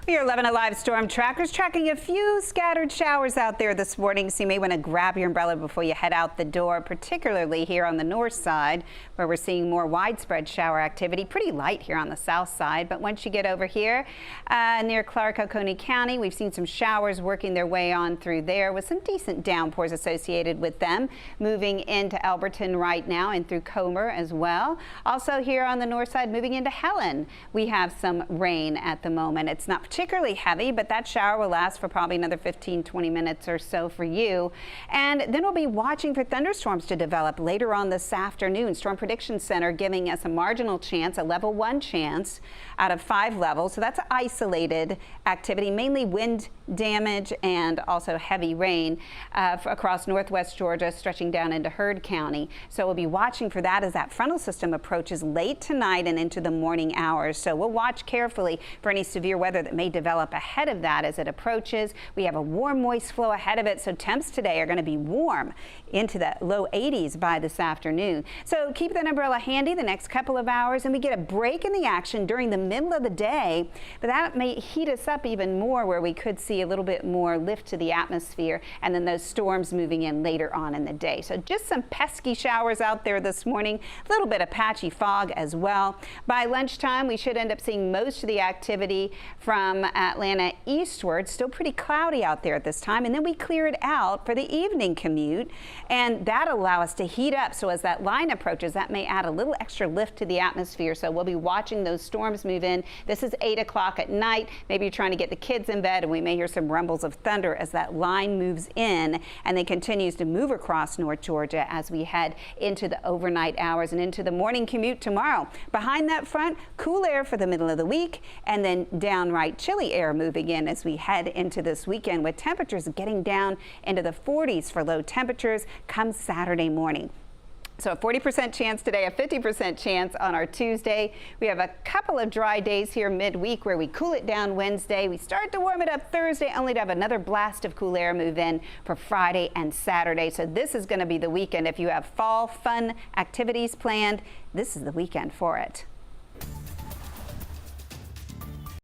We are 11 Alive Storm Trackers tracking a few scattered showers out there this morning, so you may want to grab your umbrella before you head out the door, particularly here on the north side where we're seeing more widespread shower activity. Pretty light here on the south side, but once you get over here near Clark, Oconee County, we've seen some showers working their way on through there with some decent downpours associated with them. Moving into Elberton right now and through Comer as well. Also here on the north side, moving into Helen, we have some rain at the moment. It's not particularly heavy, but that shower will last for probably another 15-20 minutes or so for you. And then we'll be watching for thunderstorms to develop later on this afternoon. Storm Prediction Center giving us a marginal chance, a level 1 chance out of 5 levels. So that's isolated activity, mainly wind damage and also heavy rain across northwest Georgia, stretching down into Heard County. So we'll be watching for that as that frontal system approaches late tonight and into the morning hours. So we'll watch carefully for any severe weather that may develop ahead of that as it approaches. We have a warm, moist flow ahead of it, so temps today are going to be warm into the low 80s by this afternoon. So keep that umbrella handy the next couple of hours, and we get a break in the action during the middle of the day, but that may heat us up even more, where we could see a little bit more lift to the atmosphere and then those storms moving in later on in the day. So just some pesky showers out there this morning, a little bit of patchy fog as well. By lunchtime, we should end up seeing most of the activity from Atlanta eastward. Still pretty cloudy out there at this time, and then we clear it out for the evening commute, and that'll allow us to heat up. So as that line approaches, that may add a little extra lift to the atmosphere. So we'll be watching those storms move in. This is 8 o'clock at night. Maybe you're trying to get the kids in bed, and we may hear some rumbles of thunder as that line moves in and then continues to move across North Georgia as we head into the overnight hours and into the morning commute tomorrow. Behind that front, cool air for the middle of the week, and then downright chilly air moving in as we head into this weekend, with temperatures getting down into the 40s for low temperatures come Saturday morning. So a 40% chance today, a 50% chance on our Tuesday. We have a couple of dry days here midweek where we cool it down Wednesday. We start to warm it up Thursday, only to have another blast of cool air move in for Friday and Saturday. So this is going to be the weekend. If you have fall fun activities planned, this is the weekend for it.